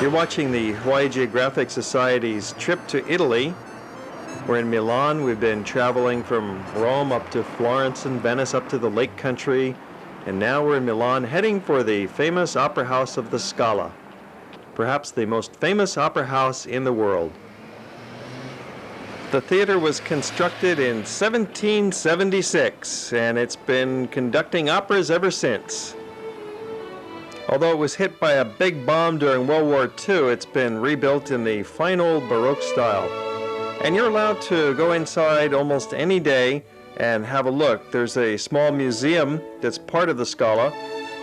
You're watching the Hawaii Geographic Society's trip to Italy. We're in Milan. We've been traveling from Rome up to Florence and Venice up to the Lake Country. And now we're in Milan heading for the famous opera house of the Scala, perhaps the most famous opera house in the world. The theater was constructed in 1776, and it's been conducting operas ever since. Although it was hit by a big bomb during World War II, it's been rebuilt in the fine old Baroque style. And you're allowed to go inside almost any day and have a look. There's a small museum that's part of the Scala,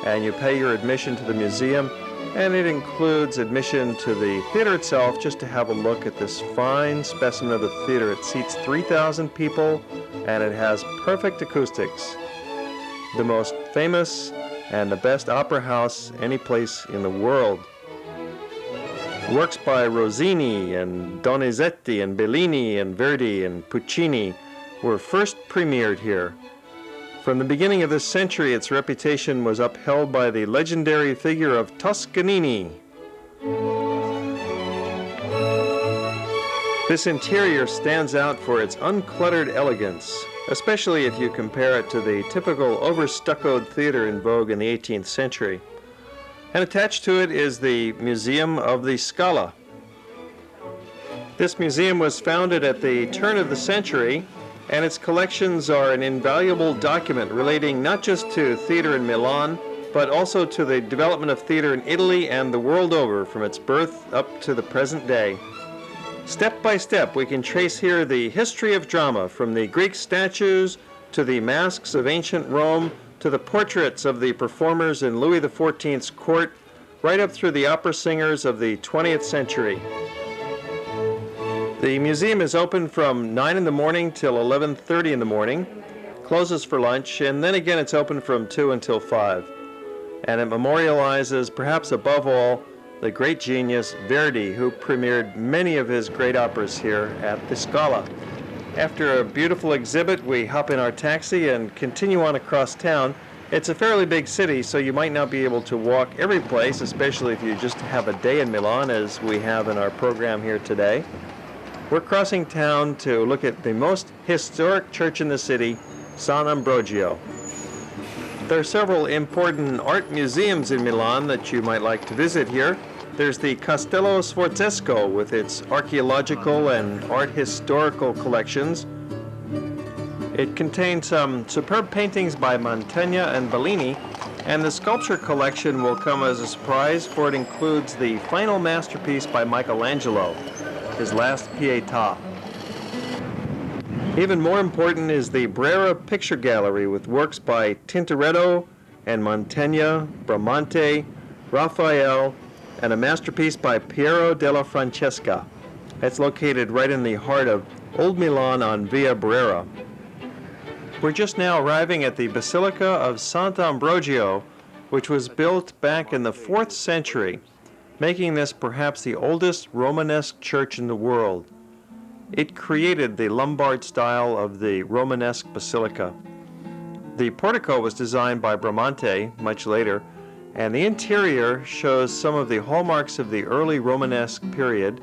and you pay your admission to the museum, and it includes admission to the theater itself just to have a look at this fine specimen of the theater. It seats 3,000 people, and it has perfect acoustics. The most famous and the best opera house any place in the world. Works by Rossini and Donizetti and Bellini and Verdi and Puccini were first premiered here. From the beginning of this century, its reputation was upheld by the legendary figure of Toscanini. This interior stands out for its uncluttered elegance, especially if you compare it to the typical over-stuccoed theater in vogue in the 18th century. And attached to it is the Museum of the Scala. This museum was founded at the turn of the century, and its collections are an invaluable document relating not just to theater in Milan, but also to the development of theater in Italy and the world over from its birth up to the present day. Step by step, we can trace here the history of drama, from the Greek statues to the masks of ancient Rome to the portraits of the performers in Louis XIV's court, right up through the opera singers of the 20th century. The museum is open from 9 in the morning till 11:30 in the morning, closes for lunch, and then again it's open from 2 until 5. And it memorializes, perhaps above all, the great genius Verdi, who premiered many of his great operas here at the Scala. After a beautiful exhibit, we hop in our taxi and continue on across town. It's a fairly big city, so you might not be able to walk every place, especially if you just have a day in Milan, as we have in our program here today. We're crossing town to look at the most historic church in the city, San Ambrosio. There are several important art museums in Milan that you might like to visit here. There's the Castello Sforzesco with its archaeological and art historical collections. It contains some superb paintings by Mantegna and Bellini, and the sculpture collection will come as a surprise, for it includes the final masterpiece by Michelangelo, his last Pietà. Even more important is the Brera picture gallery with works by Tintoretto and Mantegna, Bramante, Raphael, and a masterpiece by Piero della Francesca. It's located right in the heart of Old Milan on Via Brera. We're just now arriving at the Basilica of Sant'Ambrogio, which was built back in the 4th century, making this perhaps the oldest Romanesque church in the world. It created the Lombard style of the Romanesque basilica. The portico was designed by Bramante much later, and the interior shows some of the hallmarks of the early Romanesque period.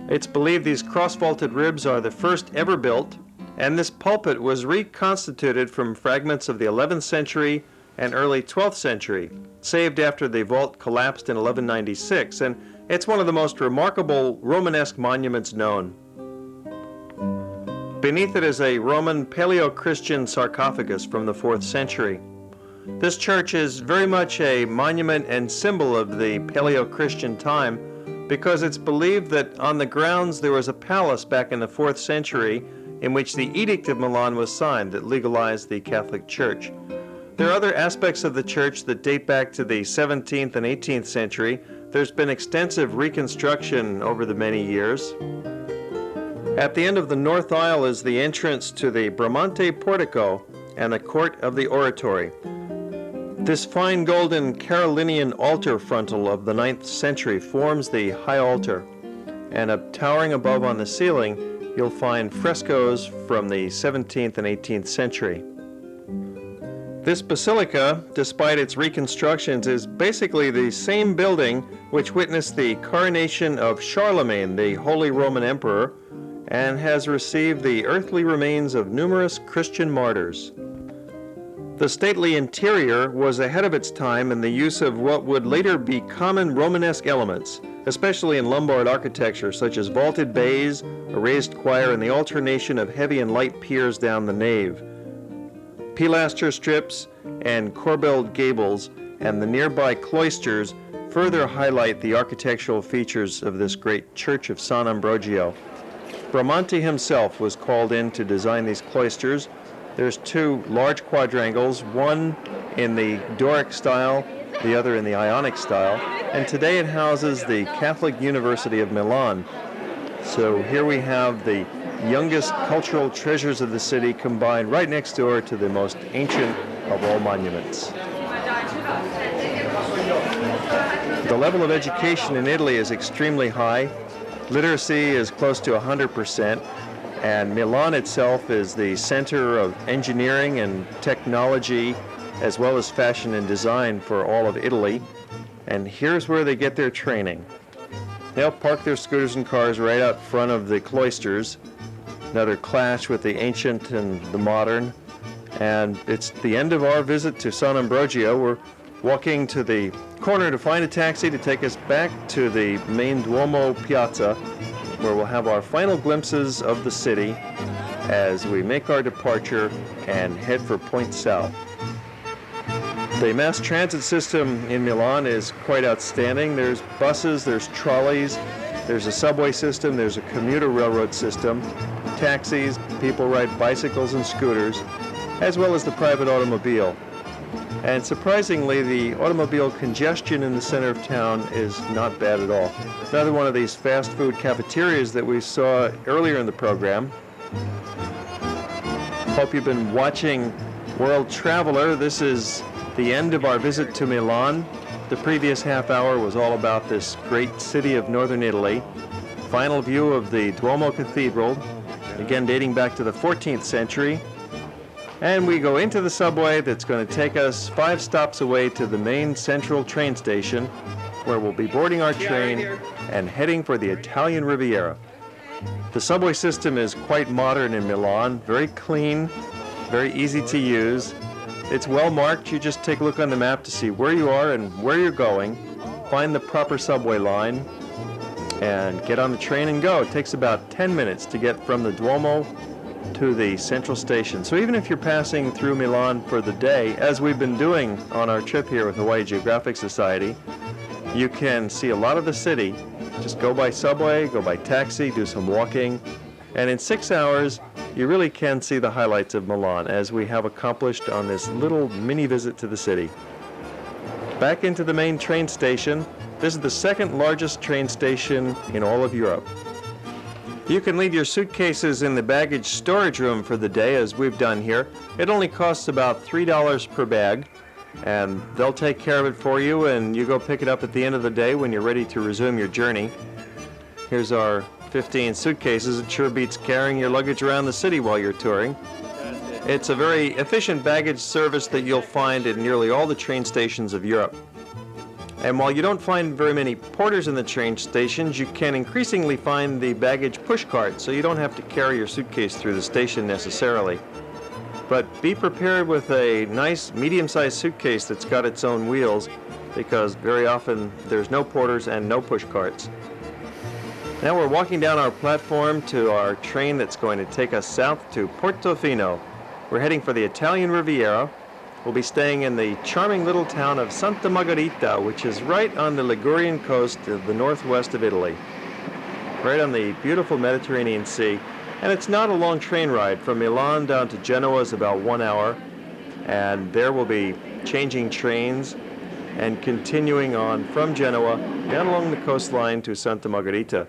It's believed these cross-vaulted ribs are the first ever built, and this pulpit was reconstituted from fragments of the 11th century and early 12th century, saved after the vault collapsed in 1196, and it's one of the most remarkable Romanesque monuments known. Beneath it is a Roman Paleo-Christian sarcophagus from the 4th century. This church is very much a monument and symbol of the Paleo-Christian time, because it's believed that on the grounds there was a palace back in the 4th century in which the Edict of Milan was signed that legalized the Catholic Church. There are other aspects of the church that date back to the 17th and 18th century. There's been extensive reconstruction over the many years. At the end of the north aisle is the entrance to the Bramante portico and the court of the oratory. This fine golden Carolinian altar frontal of the 9th century forms the high altar, and up towering above on the ceiling you'll find frescoes from the 17th and 18th century. This basilica, despite its reconstructions, is basically the same building which witnessed the coronation of Charlemagne, the Holy Roman Emperor, and has received the earthly remains of numerous Christian martyrs. The stately interior was ahead of its time in the use of what would later be common Romanesque elements, especially in Lombard architecture, such as vaulted bays, a raised choir, and the alternation of heavy and light piers down the nave. Pilaster strips and corbelled gables and the nearby cloisters further highlight the architectural features of this great church of San Ambrosio. Bramante himself was called in to design these cloisters. There's two large quadrangles, one in the Doric style, the other in the Ionic style, and today it houses the Catholic University of Milan. So here we have the youngest cultural treasures of the city combined right next door to the most ancient of all monuments. The level of education in Italy is extremely high. Literacy is close to 100%, and Milan itself is the center of engineering and technology, as well as fashion and design for all of Italy. And here's where they get their training. They'll park their scooters and cars right out front of the cloisters. Another clash with the ancient and the modern. And it's the end of our visit to San Ambrosio. We're walking to the corner to find a taxi to take us back to the main Duomo Piazza, where we'll have our final glimpses of the city as we make our departure and head for Point South. The mass transit system in Milan is quite outstanding. There's buses, there's trolleys, there's a subway system, there's a commuter railroad system, taxis, people ride bicycles and scooters, as well as the private automobile. And surprisingly, the automobile congestion in the center of town is not bad at all. Another one of these fast food cafeterias that we saw earlier in the program. Hope you've been watching World Traveler. This is the end of our visit to Milan. The previous half hour was all about this great city of northern Italy. Final view of the Duomo Cathedral, again dating back to the 14th century. And we go into the subway that's going to take us 5 stops away to the main central train station, where we'll be boarding our train and heading for the Italian Riviera. The subway system is quite modern in Milan, very clean, very easy to use. It's well marked. You just take a look on the map to see where you are and where you're going, find the proper subway line, and get on the train and go. It takes about 10 minutes to get from the Duomo to the central station. So even if you're passing through Milan for the day, as we've been doing on our trip here with Hawaii Geographic Society, you can see a lot of the city. Just go by subway, go by taxi, do some walking, and in 6 hours, you really can see the highlights of Milan, as we have accomplished on this little mini visit to the city. Back into the main train station. This is the second largest train station in all of Europe. You can leave your suitcases in the baggage storage room for the day, as we've done here. It only costs about $3 per bag, and they'll take care of it for you, and you go pick it up at the end of the day when you're ready to resume your journey. Here's our 15 suitcases. It sure beats carrying your luggage around the city while you're touring. It's a very efficient baggage service that you'll find in nearly all the train stations of Europe. And while you don't find very many porters in the train stations, you can increasingly find the baggage push cart, so you don't have to carry your suitcase through the station necessarily. But be prepared with a nice medium-sized suitcase that's got its own wheels, because very often there's no porters and no push carts. Now we're walking down our platform to our train that's going to take us south to Portofino. We're heading for the Italian Riviera. We'll be staying in the charming little town of Santa Margherita, which is right on the Ligurian coast of the northwest of Italy, right on the beautiful Mediterranean Sea. And it's not a long train ride. From Milan down to Genoa is about 1 hour, and there we'll be changing trains and continuing on from Genoa down along the coastline to Santa Margherita.